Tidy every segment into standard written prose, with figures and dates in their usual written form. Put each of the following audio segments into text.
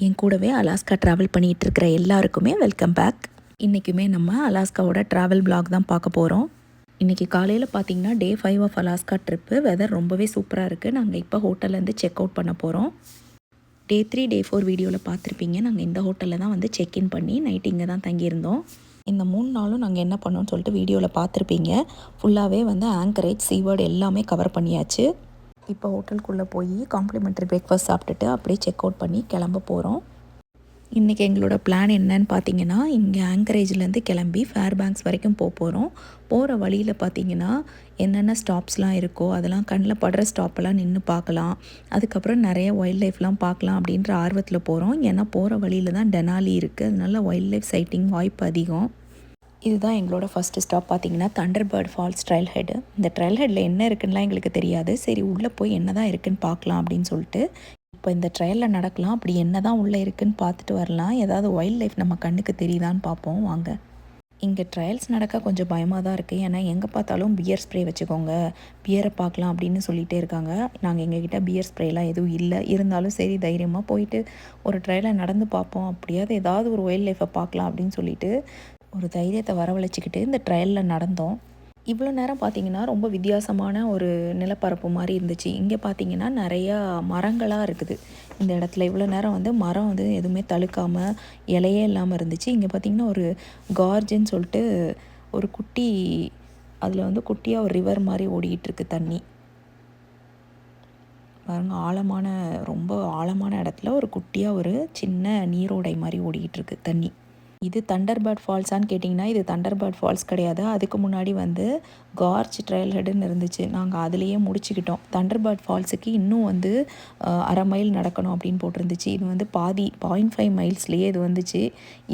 என் கூடவே Alaska travel பண்ணிகிட்டு இருக்கிற எல்லாருக்குமே வெல்கம் பேக். இன்றைக்குமே நம்ம அலாஸ்காவோட ட்ராவல் பிளாக் தான் பார்க்க போகிறோம். இன்றைக்கி காலையில் பார்த்திங்கன்னா டே 5 ஆஃப் அலாஸ்கா ட்ரிப்பு. வெதர் ரொம்பவே சூப்பராக இருக்குது. நாங்கள் இப்போ ஹோட்டல்லேருந்து செக் அவுட் பண்ண போகிறோம். டே 3 டே 4 வீடியோவில் பார்த்துருப்பீங்க. நாங்கள் இந்த ஹோட்டலில் தான் வந்து செக்இன் பண்ணி நைட் இங்கே தான் தங்கியிருந்தோம். இந்த 3 நாளும் நாங்கள் என்ன பண்ணோன்னு சொல்லிட்டு வீடியோவில் பார்த்துருப்பீங்க. ஃபுல்லாகவே வந்து ஆங்கரேஜ், சீவேர்டு எல்லாமே கவர் பண்ணியாச்சு. இப்போ ஹோட்டலுக்குள்ளே போய் காம்ப்ளிமெண்ட்ரி பிரேக்ஃபாஸ்ட் சாப்பிட்டுட்டு அப்படியே செக் அவுட் பண்ணி கிளம்ப போகிறோம். இன்றைக்கி எங்களோட பிளான் என்னன்னு பார்த்தீங்கன்னா, இங்கே ஆங்கரேஜ்லேருந்து கிளம்பி ஃபேர்பேங்க்ஸ் வரைக்கும் போகிறோம். போகிற வழியில் பார்த்தீங்கன்னா என்னென்ன ஸ்டாப்ஸ்லாம் இருக்கோ அதெல்லாம் கண்ணில் படுற ஸ்டாப்பெல்லாம் நின்று பார்க்கலாம். அதுக்கப்புறம் நிறைய வைல்ட் லைஃப்லாம் பார்க்கலாம் அப்படின்ற ஆர்வத்தில் போகிறோம். ஏன்னா போகிற வழியில் தான் டெனாலி இருக்குது. அதனால வைல்ட் லைஃப் சைட்டிங் வாய்ப்பு அதிகம். இதுதான் எங்களோட ஃபஸ்ட்டு ஸ்டாப். பார்த்தீங்கன்னா தண்டர்பர்ட் ஃபால்ஸ் ட்ரையல் ஹெட். இந்த ட்ரையல் ஹெட்டில் என்ன இருக்குன்னுலாம் எங்களுக்கு தெரியாது. சரி உள்ளே போய் என்ன தான் இருக்குன்னு பார்க்கலாம் அப்படின்னு சொல்லிட்டு இப்போ இந்த ட்ரையலில் நடக்கலாம். அப்படி என்ன தான் உள்ளே இருக்குன்னு பார்த்துட்டு வரலாம். ஏதாவது வைல்ட் லைஃப் நம்ம கண்ணுக்கு தெரியுதான்னு பார்ப்போம் வாங்க. இங்கே ட்ரையல்ஸ் நடக்க கொஞ்சம் பயமாக தான் இருக்குது. ஏன்னா எங்கே பார்த்தாலும் பியர் ஸ்ப்ரே வச்சுக்கோங்க, பியரை பார்க்கலாம் அப்படின்னு சொல்லிகிட்டே இருக்காங்க. நாங்கள் எங்ககிட்ட பியர் ஸ்ப்ரேலாம் எதுவும் இல்லை. இருந்தாலும் சரி தைரியமாக போயிட்டு ஒரு ட்ரையலை நடந்து பார்ப்போம். அப்படியாவது ஏதாவது ஒரு வைல்ட் லைஃப்பை பார்க்கலாம் அப்படின்னு சொல்லிட்டு ஒரு தைரியத்தை வரவழைச்சிக்கிட்டு இந்த ட்ரையலில் நடந்தோம். இவ்வளோ நேரம் பார்த்திங்கன்னா ரொம்ப வித்தியாசமான ஒரு நிலப்பரப்பு மாதிரி இருந்துச்சு. இங்கே பார்த்திங்கன்னா நிறையா மரங்களாக இருக்குது. இந்த இடத்துல இவ்வளோ நேரம் வந்து மரம் வந்து எதுவுமே தழுக்காமல் இலையே இல்லாமல் இருந்துச்சு. இங்கே பார்த்திங்கன்னா ஒரு கார்ஜுன்னு சொல்லிட்டு ஒரு குட்டி, அதில் வந்து குட்டியாக ஒரு ரிவர் மாதிரி ஓடிக்கிட்டு தண்ணி பாருங்க. ரொம்ப ஆழமான இடத்துல ஒரு குட்டியாக ஒரு சின்ன நீரோடை மாதிரி ஓடிக்கிட்டு தண்ணி. இது தண்டர்பர்ட் ஃபால்ஸான்னு கேட்டிங்கன்னா இது தண்டர்பர்ட் ஃபால்ஸ் கிடையாது. அதுக்கு முன்னாடி வந்து கார்ஜ் ட்ரையல் ஹெட்டுன்னு இருந்துச்சு. நாங்கள் அதுலேயே முடிச்சுக்கிட்டோம். தண்டர்பர்ட் ஃபால்ஸுக்கு இன்னும் வந்து 1/2 மைல் நடக்கணும் அப்படின்னு போட்டிருந்துச்சு. இது வந்து பாதி 0.5 மைல்ஸ்லேயே இது வந்துச்சு.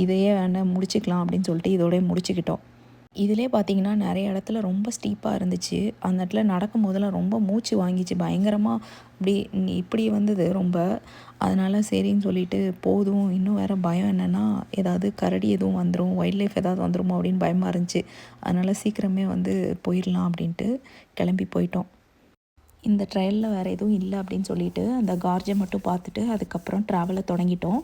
இதையே வேணால் முடிச்சுக்கலாம் அப்படின்னு சொல்லிட்டு இதோடய முடிச்சுக்கிட்டோம். இதிலே பார்த்திங்கன்னா நிறைய இடத்துல ரொம்ப ஸ்டீப்பாக இருந்துச்சு. அந்த இடத்துல நடக்கும் போதெல்லாம் ரொம்ப மூச்சு வாங்கிச்சு பயங்கரமாக. இப்படி வந்தது ரொம்ப. அதனால் சரின்னு சொல்லிட்டு போதும். இன்னும் வேறு பயம் என்னென்னா ஏதாவது கரடி எதுவும் வந்துடும், வைல்ட் லைஃப் ஏதாவது வந்துடுமோ அப்படின்னு பயமாக இருந்துச்சு. அதனால் சீக்கிரமே வந்து போயிடலாம் அப்படின்ட்டு கிளம்பி போயிட்டோம். இந்த ட்ரையலில் வேறு எதுவும் இல்லை அப்படின்னு சொல்லிட்டு அந்த கார்ஜை மட்டும் பார்த்துட்டு அதுக்கப்புறம் ட்ராவலை தொடங்கிட்டோம்.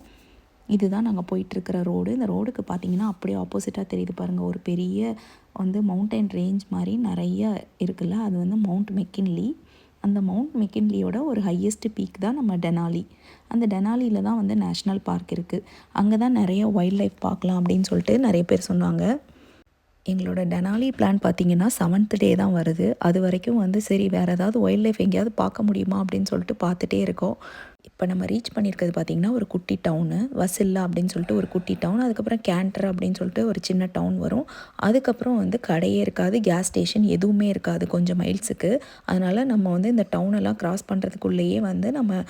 இதுதான் நாங்கள் போயிட்டுருக்கிற ரோடு. இந்த ரோடுக்கு பார்த்திங்கன்னா அப்படியே ஆப்போசிட்டாக தெரியுது பாருங்கள். ஒரு பெரிய வந்து மவுண்டைன் ரேஞ்ச் மாதிரி நிறைய இருக்குல்ல, அது வந்து மவுண்ட் மெக்கின்லி. அந்த மவுண்ட் மெக்கின்லியோட ஒரு ஹையஸ்ட் பீக் தான் நம்ம டெனாலி. அந்த டெனாலியில் தான் வந்து நேஷ்னல் பார்க் இருக்குது. அங்கே தான் நிறைய வைல்ட் லைஃப் பார்க்கலாம் அப்படின்னு சொல்லிட்டு நிறைய பேர் சொன்னாங்க. எங்களோட டெனாலி பிளான் பார்த்திங்கன்னா 7th டே தான் வருது. அது வரைக்கும் வந்து சரி வேறு ஏதாவது வைல்ட் லைஃப் எங்கேயாவது பார்க்க முடியுமா அப்படின்னு சொல்லிட்டு பார்த்துட்டே இருக்கோம். இப்போ நம்ம ரீச் பண்ணியிருக்கிறது பார்த்திங்கன்னா ஒரு குட்டி டவுனு, வசில்லா அப்படின்னு சொல்லிட்டு ஒரு குட்டி டவுன். அதுக்கப்புறம் கேண்டர் அப்படின்னு சொல்லிட்டு ஒரு சின்ன டவுன் வரும். அதுக்கப்புறம் வந்து கடையே இருக்காது, கேஸ் ஸ்டேஷன் எதுவுமே இருக்காது கொஞ்சம் மைல்ஸுக்கு. அதனால் நம்ம வந்து இந்த டவுனெல்லாம் க்ராஸ் பண்ணுறதுக்குள்ளேயே வந்து நம்ம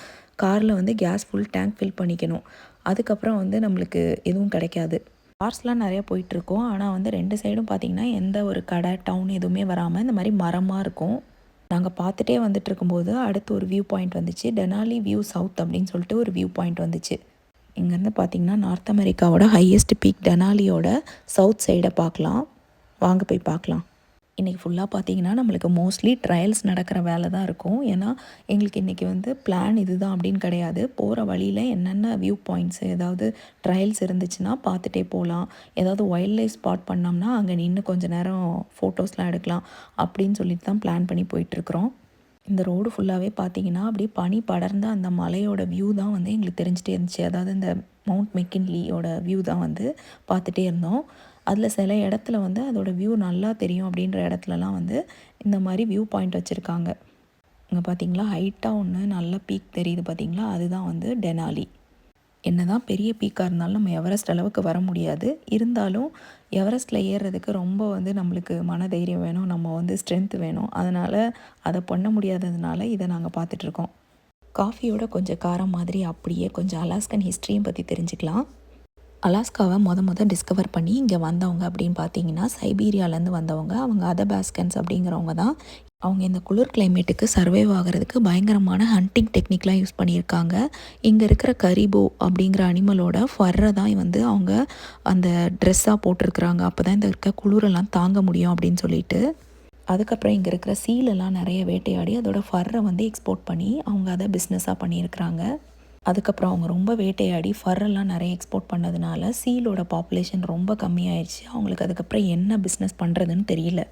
காரில் வந்து கேஸ் ஃபுல் டேங்க் ஃபில் பண்ணிக்கணும். அதுக்கப்புறம் வந்து நம்மளுக்கு எதுவும் கிடைக்காது. கார்ஸ்லாம் நிறையா போயிட்டுருக்கோம். ஆனால் வந்து 2 சைடும் பார்த்திங்கன்னா எந்த ஒரு கடை, டவுன் எதுவுமே வராமல் இந்த மாதிரி மரமாக இருக்கும். நாங்கள் பார்த்துட்டே வந்துட்டு இருக்கும்போது அடுத்து ஒரு வியூ பாயிண்ட் வந்துச்சு. டெனாலி வியூ சவுத் அப்படின்னு சொல்லிட்டு ஒரு வியூ பாயிண்ட் வந்துச்சு. இங்கேருந்து பார்த்திங்கன்னா நார்த் அமெரிக்காவோட ஹையஸ்ட் பீக் டெனாலியோட சவுத் சைடை பார்க்கலாம். வாங்க போய் பார்க்கலாம். இன்றைக்கி ஃபுல்லாக பார்த்திங்கன்னா நம்மளுக்கு மோஸ்ட்லி ட்ரையல்ஸ் நடக்கிற வேலை தான் இருக்கும். ஏன்னா எங்களுக்கு இன்றைக்கி வந்து பிளான் இதுதான் அப்படின்னு கிடையாது. போகிற வழியில் என்னென்ன வியூ பாயிண்ட்ஸு ஏதாவது ட்ரையல்ஸ் இருந்துச்சுன்னா பார்த்துட்டே போகலாம். ஏதாவது வைல்ட் லைஃப் ஸ்பாட் பண்ணோம்னா அங்கே நின்று கொஞ்சம் நேரம் ஃபோட்டோஸ்லாம் எடுக்கலாம் அப்படின்னு சொல்லிட்டு தான் பிளான் பண்ணி போயிட்டுருக்குறோம். இந்த ரோடு ஃபுல்லாகவே பார்த்திங்கன்னா அப்படியே பனி படர்ந்த அந்த மலையோட வியூ தான் வந்து எங்களுக்கு தெரிஞ்சிட்டே இருந்துச்சு. அதாவது இந்த மவுண்ட் மெக்கின்லியோட வியூ தான் வந்து பார்த்துட்டே இருந்தோம். அதில் சில இடத்துல வந்து அதோடய வியூ நல்லா தெரியும் அப்படின்ற இடத்துலலாம் வந்து இந்த மாதிரி வியூ பாயிண்ட் வச்சுருக்காங்க. இங்கே பார்த்திங்களா ஹைட்டாக ஒன்று நல்ல பீக் தெரியுது பார்த்திங்களா, அதுதான் வந்து டெனாலி. என்ன தான் பெரிய பீக்காக இருந்தாலும் நம்ம எவரெஸ்ட் அளவுக்கு வர முடியாது. இருந்தாலும் எவரெஸ்ட்டில் ஏறுறதுக்கு ரொம்ப வந்து நம்மளுக்கு மனதைரியம் வேணும், நம்ம வந்து ஸ்ட்ரென்த் வேணும். அதனால் அதை பண்ண முடியாததுனால இதை நாங்கள் பார்த்துட்ருக்கோம். காஃபியோட கொஞ்சம் காரம் மாதிரி அப்படியே கொஞ்சம் அலாஸ்கன் ஹிஸ்ட்ரியும் பற்றி தெரிஞ்சுக்கலாம். அலாஸ்காவை டிஸ்கவர் பண்ணி இங்கே வந்தவங்க அப்படின்னு பார்த்தீங்கன்னா சைபீரியாவிலேருந்து வந்தவங்க. அவங்க அதபாஸ்கன்ஸ் அப்படிங்கிறவங்க தான். அவங்க இந்த குளிர் கிளைமேட்டுக்கு சர்வைவ் ஆகிறதுக்கு பயங்கரமான ஹண்டிங் டெக்னிக்லாம் யூஸ் பண்ணியிருக்காங்க. இங்கே இருக்கிற கரிபோ அப்படிங்கிற அனிமலோட ஃபர்ரை தான் வந்து அவங்க அந்த ட்ரெஸ்ஸாக போட்டிருக்கிறாங்க. அப்போ தான் இந்த இருக்க குளிரெல்லாம் தாங்க முடியும் அப்படின்னு சொல்லிட்டு. அதுக்கப்புறம் இங்கே இருக்கிற சீலெல்லாம் நிறைய வேட்டையாடி அதோட ஃபர்ரை வந்து எக்ஸ்போர்ட் பண்ணி அவங்க அதை பிஸ்னஸாக பண்ணியிருக்கிறாங்க. அதுக்கப்புறம் அவங்க ரொம்ப வேட்டையாடி ஃபர்ரெல்லாம் நிறைய எக்ஸ்போர்ட் பண்ணதுனால சீலோட பாப்புலேஷன் ரொம்ப கம்மியாயிடுச்சு. அவங்களுக்கு அதுக்கப்புறம் என்ன பிஸ்னஸ் பண்ணுறதுன்னு தெரியல.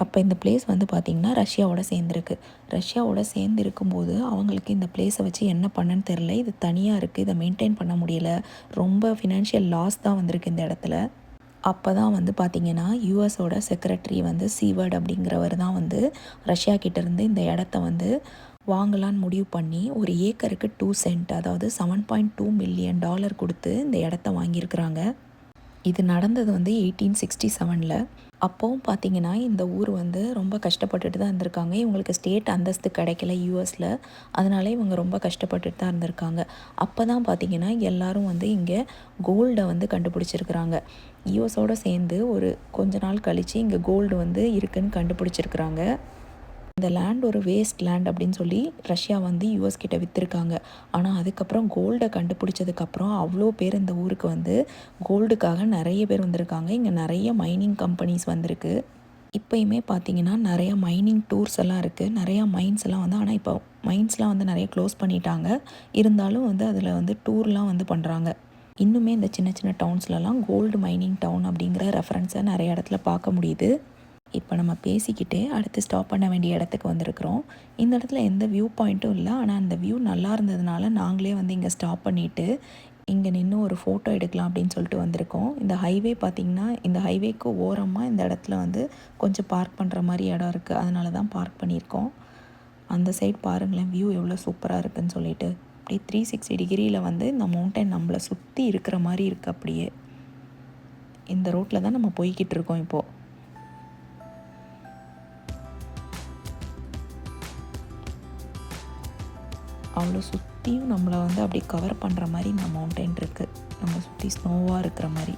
அப்போ இந்த பிளேஸ் வந்து பார்த்திங்கன்னா ரஷ்யாவோட சேர்ந்துருக்கு. ரஷ்யாவோட சேர்ந்து இருக்கும்போது அவங்களுக்கு இந்த பிளேஸை வச்சு என்ன பண்ணன்னு தெரில. இது தனியாக இருக்குது, இதை மெயின்டைன் பண்ண முடியல, ரொம்ப ஃபினான்ஷியல் லாஸ் தான் வந்திருக்கு இந்த இடத்துல. அப்போ தான் வந்து பார்த்திங்கன்னா யூஎஸோட செக்ரட்டரி வந்து சீவர்ட் அப்படிங்கிறவர் தான் வந்து ரஷ்யா கிட்டேருந்து இந்த இடத்த வந்து வாங்கலான்னு முடிவு பண்ணி ஒரு ஏக்கருக்கு 2 சென்ட், அதாவது $7.2 மில்லியன் கொடுத்து இந்த இடத்த வாங்கியிருக்கிறாங்க. இது நடந்தது வந்து 1867. அப்போவும் பார்த்திங்கன்னா இந்த ஊர் வந்து ரொம்ப கஷ்டப்பட்டுட்டு தான் இருந்திருக்காங்க. இவங்களுக்கு ஸ்டேட் அந்தஸ்து கிடைக்கல யூஎஸில், அதனால இவங்க ரொம்ப கஷ்டப்பட்டுட்டு தான் இருந்திருக்காங்க. அப்போ தான் பார்த்திங்கன்னா எல்லோரும் வந்து இங்கே கோல்டை வந்து கண்டுபிடிச்சிருக்கிறாங்க. யூஎஸோடு சேர்ந்து ஒரு கொஞ்ச நாள் கழித்து இங்கே கோல்டு வந்து இருக்குதுன்னு கண்டுபிடிச்சிருக்கிறாங்க. இந்த லேண்ட் ஒரு வேஸ்ட் லேண்ட் அப்படின்னு சொல்லி ரஷ்யா வந்து யூஎஸ் கிட்ட விற்றுருக்காங்க. ஆனால் அதுக்கப்புறம் கோல்டை கண்டுபிடிச்சதுக்கப்புறம் அவ்வளோ பேர் இந்த ஊருக்கு வந்து கோல்டுக்காக நிறைய பேர் வந்திருக்காங்க. இங்கே நிறைய மைனிங் கம்பெனிஸ் வந்திருக்கு. இப்போயுமே பார்த்திங்கன்னா நிறைய மைனிங் டூர்ஸ் எல்லாம் இருக்குது, நிறையா மைன்ஸ் எல்லாம் வந்து, ஆனால் இப்போ மைன்ஸ்லாம் வந்து நிறைய க்ளோஸ் பண்ணிட்டாங்க. இருந்தாலும் வந்து அதில் வந்து டூர்லாம் வந்து பண்ணுறாங்க. இன்னுமே இந்த சின்ன சின்ன டவுன்ஸ்லலாம் கோல்டு மைனிங் டவுன் அப்படிங்கிற ரெஃபரன்ஸை நிறைய இடத்துல பார்க்க முடியுது. இப்போ நம்ம பேசிக்கிட்டே அடுத்து ஸ்டாப் பண்ண வேண்டிய இடத்துக்கு வந்திருக்கிறோம். இந்த இடத்துல எந்த வியூ பாயிண்ட்டும் இல்லை, ஆனால் அந்த வியூ நல்லா இருந்ததுனால நாங்களே வந்து இங்கே ஸ்டாப் பண்ணிவிட்டு இங்கே நின்று ஒரு ஃபோட்டோ எடுக்கலாம் அப்படின்னு சொல்லிட்டு வந்திருக்கோம். இந்த ஹைவே பார்த்திங்கன்னா இந்த ஹைவேக்கு ஓரமாக இந்த இடத்துல வந்து கொஞ்சம் பார்க் பண்ணுற மாதிரி இடம் இருக்குது, அதனால தான் பார்க் பண்ணியிருக்கோம். அந்த சைட் பாருங்களேன், வியூ எவ்வளோ சூப்பராக இருக்குதுன்னு சொல்லிட்டு. அப்படியே 360 டிகிரியில் வந்து இந்த மவுண்டன் நம்மளை சுற்றி இருக்கிற மாதிரி இருக்குது. அப்படியே இந்த ரோட்டில் தான் நம்ம போய்கிட்டு இருக்கோம் இப்போது. அவ்வளோ சுற்றியும் நம்மளை வந்து அப்படி கவர் பண்ணுற மாதிரி இந்த மவுண்டைன் இருக்குது, நம்ம சுற்றி ஸ்னோவாக இருக்கிற மாதிரி.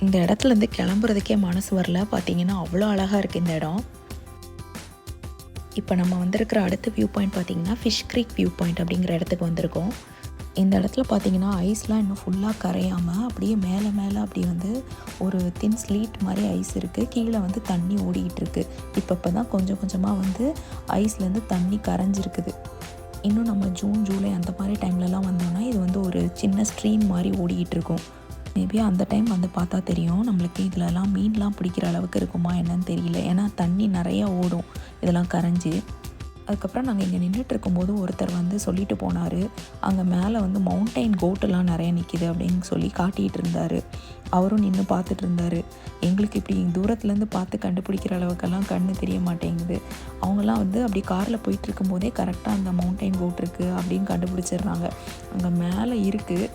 இந்த இடத்துலேருந்து கிளம்புறதுக்கே மனசு வரல. பார்த்தீங்கன்னா அவ்வளோ அழகாக இருக்குது இந்த இடம். இப்போ நம்ம வந்திருக்கிற அடுத்த வியூ பாயிண்ட் பார்த்திங்கன்னா ஃபிஷ் க்ரீக் வியூ பாயிண்ட் அப்படிங்கிற இடத்துக்கு வந்திருக்கோம். இந்த இடத்துல பார்த்திங்கன்னா ஐஸ்லாம் இன்னும் ஃபுல்லாக கரையாமல் அப்படியே மேலே மேலே அப்படி வந்து ஒரு தின் ஸ்லீட் மாதிரி ஐஸ் இருக்குது. கீழே வந்து தண்ணி ஓடிக்கிட்டு இருக்குது. இப்போ தான் கொஞ்சம் கொஞ்சமாக வந்து ஐஸ்லேருந்து தண்ணி கரைஞ்சிருக்குது. இன்னும் நம்ம ஜூன் ஜூலை அந்த மாதிரி டைம்லலாம் வந்தோம்னா இது வந்து ஒரு சின்ன ஸ்ட்ரீம் மாதிரி ஓடிக்கிட்டு இருக்கும். மேபி அந்த டைம் வந்து பார்த்தா தெரியும் நம்மளுக்கு இதிலலாம் மீன்லாம் பிடிக்கிற அளவுக்கு இருக்குமா என்னன்னு தெரியல. ஏன்னா தண்ணி நிறையா ஓடும் இதெல்லாம் கரைஞ்சி. அதுக்கப்புறம் நாங்கள் இங்கே நின்றுட்டு இருக்கும்போது ஒருத்தர் வந்து சொல்லிட்டு போனார், அங்கே மேலே வந்து மவுண்டைன் கோட்டெல்லாம் நிறைய நிற்கிது அப்படின்னு சொல்லி காட்டிகிட்டு இருந்தார். அவரும் நின்று பார்த்துட்டு இருந்தார். எங்களுக்கு இப்படி தூரத்துலேருந்து பார்த்து கண்டுபிடிக்கிற அளவுக்கெல்லாம் கண்ணு தெரிய மாட்டேங்குது. அவங்கெல்லாம் வந்து அப்படி காரில் போயிட்டு இருக்கும்போதே கரெக்டாக அந்த மவுண்டைன் கோட் இருக்குது அப்படின்னு கண்டுபிடிச்சிடுறாங்க. அங்கே மேலே இருக்குது,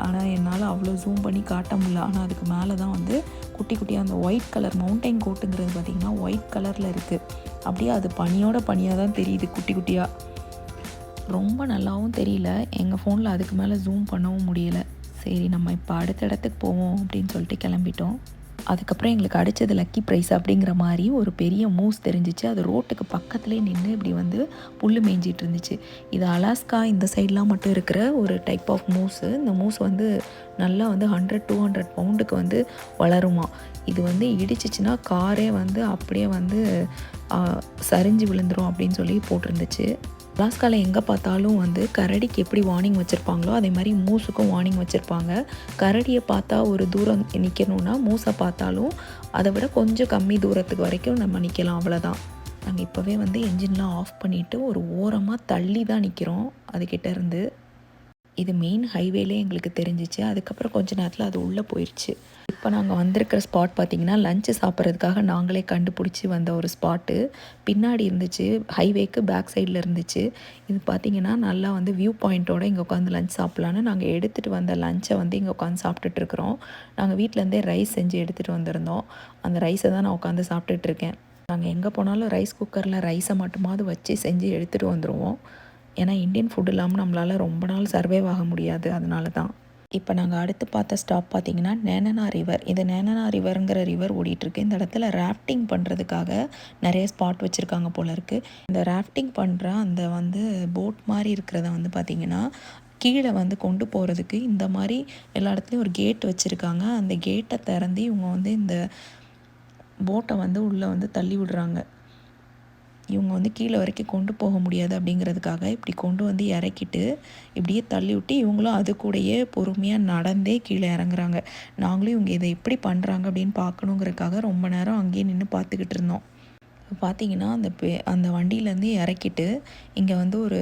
ஆனால் என்னால் அவ்வளோ ஜூம் பண்ணி காட்ட முடியல. ஆனால் அதுக்கு மேலே தான் வந்து குட்டி குட்டியாக அந்த ஒயிட் கலர் மவுண்டைன் கோட்டுங்கிறது பார்த்திங்கன்னா ஒயிட் கலரில் இருக்குது. அப்படியே அது பனியோட பனியாக தான் தெரியுது குட்டி குட்டியாக. ரொம்ப நல்லாவும் தெரியல, எங்கள் ஃபோனில் அதுக்கு மேலே ஜூம் பண்ணவும் முடியலை. சரி நம்ம இப்போ அடுத்த இடத்துக்கு போவோம் அப்படின்னு சொல்லிட்டு கிளம்பிட்டோம். அதுக்கப்புறம் எங்களுக்கு அடித்தது லக்கி ப்ரைஸ் அப்படிங்கிற மாதிரி ஒரு பெரிய மூஸ் தெரிஞ்சிச்சு. அது ரோட்டுக்கு பக்கத்துலேயே நின்று இப்படி வந்து புல் மேய்ஞ்சிட்டு இருந்துச்சு. இது அலாஸ்கா இந்த சைட்லாம் மட்டும் இருக்கிற ஒரு டைப் ஆஃப் மூஸு. இந்த மூஸ் வந்து நல்லா வந்து 100-200 பவுண்டுக்கு வந்து வளருமா. இது வந்து இடிச்சிச்சின்னா காரே வந்து அப்படியே வந்து சரிஞ்சு விழுந்துடும் அப்படின்னு சொல்லி போட்டிருந்துச்சு. அலாஸ்காவில் எங்கே பார்த்தாலும் வந்து கரடிக்கு எப்படி வார்னிங் வச்சுருப்பாங்களோ அதே மாதிரி மூஸுக்கும் வார்னிங் வச்சுருப்பாங்க. கரடியை பார்த்தா ஒரு தூரம் நிற்கணுன்னா மூஸை பார்த்தாலும் அதை விட கொஞ்சம் கம்மி தூரத்துக்கு வரைக்கும் நம்ம நிற்கலாம், அவ்வளோதான். நாங்கள் இப்போவே வந்து என்ஜின்லாம் ஆஃப் பண்ணிவிட்டு ஒரு ஓரமாக தள்ளி தான் நிற்கிறோம் அதுக்கிட்ட இருந்து. இது மெயின் ஹைவேலே எங்களுக்கு தெரிஞ்சிச்சு. அதுக்கப்புறம் கொஞ்ச நேரத்தில் அது உள்ளே போயிடுச்சு. இப்போ நாங்கள் வந்திருக்கிற ஸ்பாட் பார்த்திங்கன்னா லஞ்சு சாப்பிட்றதுக்காக நாங்களே கண்டுபிடிச்சி வந்த ஒரு ஸ்பாட்டு. பின்னாடி இருந்துச்சு, ஹைவேக்கு பேக் சைடில் இருந்துச்சு. இது பார்த்திங்கன்னா நல்லா வந்து வியூ பாயிண்ட்டோடு இங்கே உட்காந்து லஞ்ச் சாப்பிட்லான்னு நாங்கள் எடுத்துகிட்டு வந்த லஞ்சை வந்து இங்கே உட்காந்து சாப்பிட்டுட்ருக்குறோம். நாங்கள் வீட்டிலேருந்தே ரைஸ் செஞ்சு எடுத்துகிட்டு வந்திருந்தோம். அந்த ரைஸை தான் நான் உட்காந்து சாப்பிட்டுட்ருக்கேன். நாங்கள் எங்கே போனாலும் ரைஸ் குக்கரில் ரைஸை மட்டுமாவது வச்சு செஞ்சு எடுத்துகிட்டு வந்துடுவோம். ஏன்னா இந்தியன் ஃபுட் இல்லாமல் நம்மளால் ரொம்ப நாள் சர்வைவ் ஆக முடியாது, அதனால தான். இப்போ நாங்கள் அடுத்து பார்த்த ஸ்டாப் பார்த்திங்கன்னா நேனனா ரிவர். இது நேனனா ரிவருங்கிற ரிவர் ஓடிட்டுருக்கு. இந்த இடத்துல ராஃப்டிங் பண்ணுறதுக்காக நிறைய ஸ்பாட் வச்சுருக்காங்க போல இருக்குது. இந்த ராஃப்டிங் பண்ணுற அந்த வந்து போட் மாதிரி இருக்கிறத வந்து பார்த்திங்கன்னா கீழே வந்து கொண்டு போகிறதுக்கு இந்த மாதிரி எல்லா இடத்துலையும் ஒரு கேட் வச்சுருக்காங்க. அந்த கேட்டை திறந்து இவங்க வந்து இந்த போட்டை வந்து உள்ளே வந்து தள்ளி விடுறாங்க. இவங்க வந்து கீழே வரைக்கும் கொண்டு போக முடியாது அப்படிங்கிறதுக்காக இப்படி கொண்டு வந்து இறக்கிட்டு இப்படியே தள்ளி விட்டு இவங்களும் அது கூடயே பொறுமையாக நடந்தே கீழே இறங்குறாங்க. நாங்களும் இவங்க இதை எப்படி பண்ணுறாங்க அப்படின்னு பார்க்கணுங்கிறதுக்காக ரொம்ப நேரம் அங்கேயே நின்று பார்த்துக்கிட்டு இருந்தோம். பார்த்தீங்கன்னா அந்த வண்டியிலேருந்து இறக்கிட்டு இங்கே வந்து ஒரு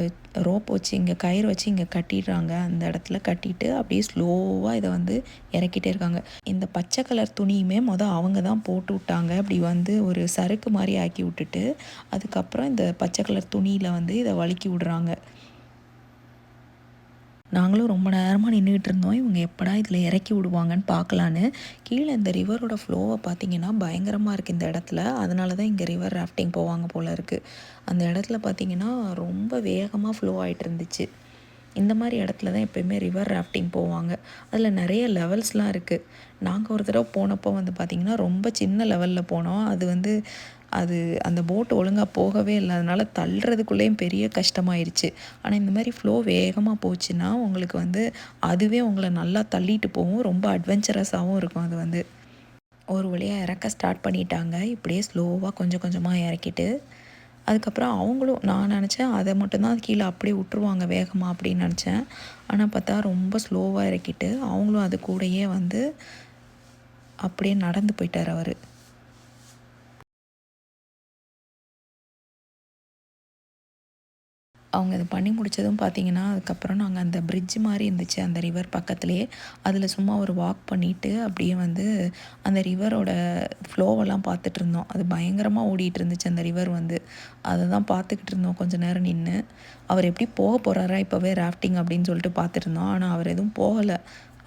ரோப் வச்சு இங்கே கயிறு வச்சு இங்கே கட்டிடுறாங்க. அந்த இடத்துல கட்டிட்டு அப்படியே ஸ்லோவாக இதை வந்து இறக்கிட்டே இருக்காங்க. இந்த பச்சை கலர் துணியுமே அவங்க தான் போட்டு விட்டாங்க. அப்படி வந்து ஒரு சறுக்கு மாதிரி ஆக்கி விட்டுட்டு அதுக்கப்புறம் இந்த பச்சை கலர் துணியில் வந்து இதை வழுக்கி விடுறாங்க. நாங்களும் ரொம்ப நேரமாக நின்றுக்கிட்டு இருந்தோம். இவங்க எப்படா இதில் இறக்கி விடுவாங்கன்னு பார்க்கலான்னு. கீழே இந்த ரிவரோட ஃப்ளோவை பார்த்திங்கன்னா பயங்கரமாக இருக்குது இந்த இடத்துல. அதனால தான் இங்கே ரிவர் ராஃப்டிங் போவாங்க போல் இருக்குது. அந்த இடத்துல பார்த்திங்கன்னா ரொம்ப வேகமாக ஃப்ளோ ஆகிட்டு இருந்துச்சு. இந்த மாதிரி இடத்துல தான் எப்போயுமே ரிவர் ராஃப்டிங் போவாங்க. அதில் நிறைய லெவல்ஸ்லாம் இருக்குது. நாங்கள் ஒரு தடவை போனப்போ வந்து பார்த்திங்கன்னா ரொம்ப சின்ன லெவலில் போனோம். அது அந்த போட் ஒழுங்காக போகவே இல்லை. அதனால் தள்ளுறதுக்குள்ளேயும் பெரிய கஷ்டமாயிருச்சு. ஆனால் இந்த மாதிரி ஃப்ளோ வேகமாக போச்சுன்னா உங்களுக்கு வந்து அதுவே உங்களை நல்லா தள்ளிட்டு போகும். ரொம்ப அட்வென்ச்சரஸாகவும் இருக்கும். அது வந்து ஒரு வழியாக இறக்க ஸ்டார்ட் பண்ணிட்டாங்க. இப்படியே ஸ்லோவாக கொஞ்சம் கொஞ்சமாக இறக்கிட்டு அதுக்கப்புறம் அவங்களும் நான் நினச்சேன் அதை மட்டும்தான் கீழே அப்படியே விட்டுருவாங்க வேகமாக அப்படின்னு நினச்சேன். ஆனால் பார்த்தா ரொம்ப ஸ்லோவாக இறக்கிட்டு அவங்களும் அது கூடயே வந்து அப்படியே நடந்து போயிட்டார் அவர். அவங்க இது பண்ணி முடித்ததும் பார்த்திங்கன்னா அதுக்கப்புறம் நாங்கள் அந்த பிரிட்ஜ் மாதிரி இருந்துச்சு அந்த ரிவர் பக்கத்துலேயே. அதில் சும்மா ஒரு வாக் பண்ணிவிட்டு அப்படியே வந்து அந்த ரிவரோட ஃப்ளோவெல்லாம் பார்த்துட்டு இருந்தோம். அது பயங்கரமாக ஓடிட்டு இருந்துச்சு அந்த ரிவர் வந்து. அதை தான் பார்த்துக்கிட்டு இருந்தோம் கொஞ்சம் நேரம் நின்று. அவர் எப்படி போக போகிறாரா இப்போவே ராஃப்டிங் அப்படின்னு சொல்லிட்டு பார்த்துட்டு இருந்தோம். ஆனால் அவர் எதுவும் போகலை.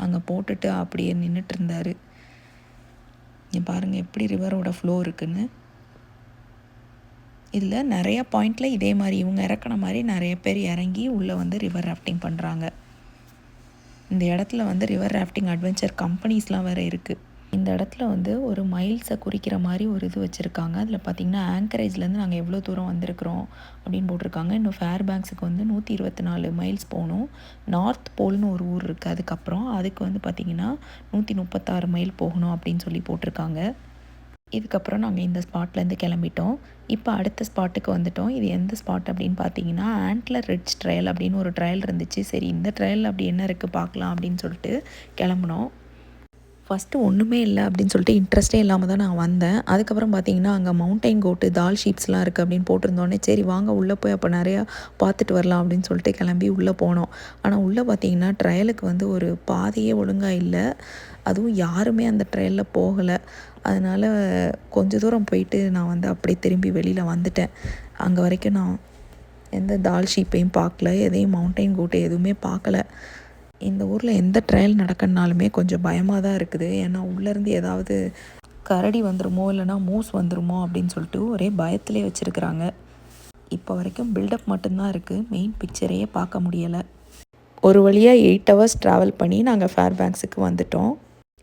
அங்கே போட்டுட்டு அப்படியே நின்றுட்டு இருந்தார். பாருங்கள் எப்படி ரிவரோட ஃப்ளோ இருக்குன்னு. இதில் நிறையா பாயிண்டில் இதே மாதிரி இவங்க இறக்குன மாதிரி நிறைய பேர் இறங்கி உள்ளே வந்து ரிவர் ராஃப்டிங் பண்ணுறாங்க. இந்த இடத்துல வந்து ரிவர் ராஃப்டிங் அட்வென்ச்சர் கம்பெனிஸ்லாம் வேறு இருக்குது. இந்த இடத்துல வந்து ஒரு மைல்ஸை குறிக்கிற மாதிரி ஒரு இது வச்சுருக்காங்க. அதில் பார்த்திங்கன்னா ஆங்கரேஜ்லேருந்து நாங்கள் எவ்வளோ தூரம் வந்திருக்கிறோம் அப்படின்னு போட்டிருக்காங்க. இன்னும் ஃபேர் பேங்க்ஸுக்கு வந்து 124 மைல்ஸ் போகணும். நார்த் போல்னு ஒரு ஊர் இருக்குது. அதுக்கப்புறம் அதுக்கு வந்து பார்த்திங்கன்னா 136 மைல் போகணும் அப்படின்னு சொல்லி போட்டிருக்காங்க. இதுக்கப்புறம் நாங்கள் இந்த ஸ்பாட்லேருந்து கிளம்பிட்டோம். இப்போ அடுத்த ஸ்பாட்டுக்கு வந்துட்டோம். இது எந்த ஸ்பாட் அப்படின்னு பார்த்தீங்கன்னா ஆண்ட்லர் ரிட்ஜ் ட்ரையல் அப்படின்னு ஒரு ட்ரையல் இருந்துச்சு. சரி இந்த ட்ரையல் அப்படி என்ன இருக்குது பார்க்கலாம் அப்படின்னு சொல்லிட்டு கிளம்புனோம். ஃபஸ்ட்டு ஒன்றுமே இல்லை அப்படின்னு சொல்லிட்டு இன்ட்ரெஸ்ட்டே இல்லாமல் தான் நான் வந்தேன். அதுக்கப்புறம் பார்த்தீங்கன்னா அங்கே மவுண்டைன் கோட்டு தால் ஷீப்ஸ்லாம் இருக்குது அப்படின்னு போட்டிருந்தோன்னே சரி வாங்க உள்ளே போய் அப்போ நிறையா பார்த்துட்டு வரலாம் அப்படின்னு சொல்லிட்டு கிளம்பி உள்ளே போனோம். ஆனால் உள்ளே பார்த்தீங்கன்னா ட்ரையலுக்கு வந்து ஒரு பாதையே ஒழுங்காக இல்லை. அதுவும் யாருமே அந்த ட்ரையலில் போகலை. அதனால் கொஞ்சம் தூரம் போயிட்டு நான் வந்து அப்படியே திரும்பி வெளியில் வந்துட்டேன். அங்கே வரைக்கும் நான் எந்த தால் ஷீப்பையும் பார்க்கல, எதையும் மவுண்டைன் கோட்டை எதுவுமே பார்க்கல. இந்த ஊரில் எந்த ட்ரையல் நடக்கணுனாலுமே கொஞ்சம் பயமாக தான் இருக்குது. ஏன்னா உள்ளேருந்து ஏதாவது கரடி வந்துடுமோ இல்லைனா மூஸ் வந்துடுமோ அப்படின்னு சொல்லிட்டு ஒரே பயத்திலே வச்சுருக்குறாங்க. இப்போ வரைக்கும் பில்டப் மட்டும்தான் இருக்குது. மெயின் பிக்சரையே பார்க்க முடியலை. ஒரு வழியாக 8 ஹவர்ஸ் ட்ராவல் பண்ணி நாங்கள் ஃபேர் பேங்க்ஸுக்கு வந்துட்டோம்.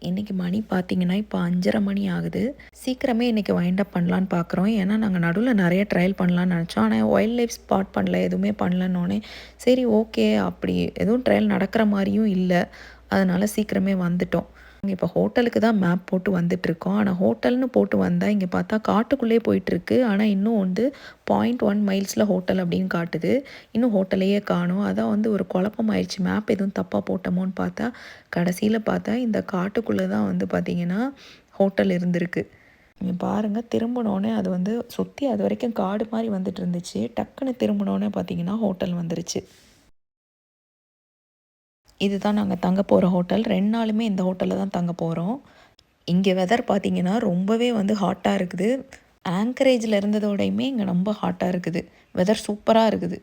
இன்றைக்கி மணி பார்த்திங்கன்னா இப்போ 5:30 மணி ஆகுது. சீக்கிரமே இன்றைக்கி வைண்ட் அப் பண்ணலான்னு பார்க்குறோம். ஏன்னா நாங்கள் நடுவில் நிறைய ட்ரையல் பண்ணலான்னு நினச்சோம். ஆனால் வைல்ட் லைஃப் ஸ்பாட் பண்ணல, எதுவுமே பண்ணலன்னொடனே சரி ஓகே அப்படி எதுவும் ட்ரையல் நடக்கிற மாதிரியும் இல்லை. அதனால் சீக்கிரமே வந்துட்டோம். இப்போ ஹோட்டலுக்கு தான் மேப் போட்டு வந்துட்டுருக்கோம். ஆனால் ஹோட்டல்னு போட்டு வந்தால் இங்கே பார்த்தா காட்டுக்குள்ளே போயிட்டுருக்கு. ஆனால் இன்னும் வந்து 0.1 மைல்ஸில் ஹோட்டல் அப்படின்னு காட்டுது. இன்னும் ஹோட்டலையே காணும். அதான் வந்து ஒரு குழப்பம் ஆயிடுச்சு. மேப் எதுவும் தப்பாக போட்டோமோன்னு பார்த்தா கடைசியில் பார்த்தா இந்த காட்டுக்குள்ளே தான் வந்து பார்த்திங்கன்னா ஹோட்டல் இருந்திருக்கு. நீங்கள் பாருங்கள் திரும்பினோடனே அது வந்து சுற்றி அது வரைக்கும் காடு மாதிரி வந்துட்டு இருந்துச்சு. டக்குன்னு திரும்பினோடனே பார்த்திங்கன்னா ஹோட்டல் வந்துருச்சு. இதுதான் நாங்கள் தங்க போகிற ஹோட்டல். 2 நாளுமே இந்த ஹோட்டலில் தான் தங்க போகிறோம். இங்கே வெதர் பார்த்திங்கன்னா ரொம்பவே வந்து ஹாட்டாக இருக்குது. ஆங்கரேஜில் இருந்ததோடையுமே இங்கே ரொம்ப ஹாட்டாக இருக்குது. வெதர் சூப்பராக இருக்குது.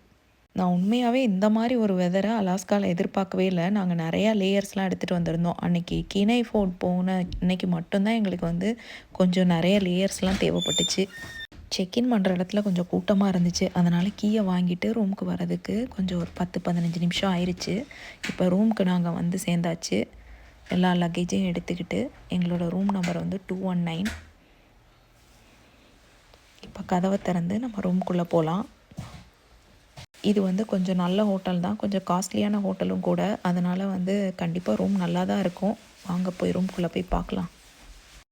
நான் உண்மையாகவே இந்த மாதிரி ஒரு வெதரை அலாஸ்காவில் எதிர்பார்க்கவே இல்லை. நாங்கள் நிறையா லேயர்ஸ்லாம் எடுத்துகிட்டு வந்திருந்தோம். அன்றைக்கி கினை ஃபோர்ட் போன இன்றைக்கி மட்டும்தான் எங்களுக்கு வந்து கொஞ்சம் நிறைய லேயர்ஸ்லாம் தேவைப்பட்டுச்சு. செக்இன் பண்ணுற இடத்துல கொஞ்சம் கூட்டமாக இருந்துச்சு. அதனால் கீயை வாங்கிட்டு ரூமுக்கு வர்றதுக்கு கொஞ்சம் ஒரு 10-15 நிமிஷம் ஆயிடுச்சு. இப்போ ரூமுக்கு நாங்கள் வந்து சேர்ந்தாச்சு. எல்லா லக்கேஜையும் எடுத்துக்கிட்டு எங்களோட ரூம் நம்பர் வந்து 219. இப்போ கதவை திறந்து நம்ம ரூம்குள்ளே போகலாம். இது வந்து கொஞ்சம் நல்ல ஹோட்டல் தான், கொஞ்சம் காஸ்ட்லியான ஹோட்டலும் கூட. அதனால் வந்து கண்டிப்பாக ரூம் நல்லா தான் இருக்கும். வாங்க போய் ரூம்குள்ளே போய் பார்க்கலாம்.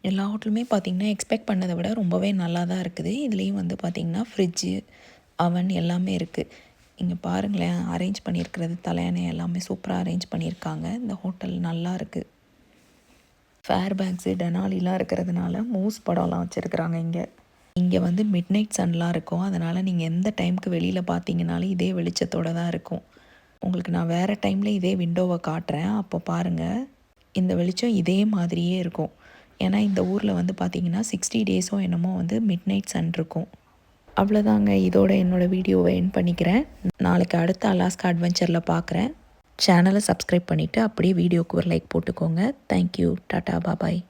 எல்லா ஹோட்டலுமே பார்த்திங்கன்னா எக்ஸ்பெக்ட் பண்ணதை விட ரொம்பவே நல்லா தான் இருக்குது. இதுலேயும் வந்து பார்த்திங்கன்னா ஃப்ரிட்ஜு, அவன் எல்லாமே இருக்குது. இங்கே பாருங்களேன், அரேஞ்ச் பண்ணியிருக்கிறது தலையணை எல்லாமே சூப்பராக அரேஞ்ச் பண்ணியிருக்காங்க. இந்த ஹோட்டல் நல்லா இருக்குது. ஃபேர் பேக்ஸு, டெனாலிலாம் இருக்கிறதுனால மூஸ் படம்லாம் வச்சுருக்குறாங்க. இங்கே வந்து மிட் நைட் சன்லாம் இருக்கும். அதனால் நீங்கள் எந்த டைமுக்கு வெளியில் பார்த்தீங்கனாலும் இதே வெளிச்சத்தோடு தான் இருக்கும். உங்களுக்கு நான் வேறு டைமில் இதே விண்டோவை காட்டுறேன், அப்போ பாருங்கள். இந்த வெளிச்சம் இதே மாதிரியே இருக்கும். ஏன்னா இந்த ஊரில் வந்து பார்த்திங்கன்னா 60 டேஸோ என்னமோ வந்து மிட் நைட் சன் இருக்கும். அவ்வளோதாங்க, இதோட என்னோடய வீடியோவை எண்ட் பண்ணிக்கிறேன். நாளைக்கு அடுத்த அலாஸ்கா அட்வென்ச்சரில் பார்க்குறேன். சேனலை சப்ஸ்கிரைப் பண்ணிவிட்டு அப்படியே வீடியோக்கு ஒரு லைக் போட்டுக்கோங்க. தேங்க்யூ. டாட்டா பாபாய்.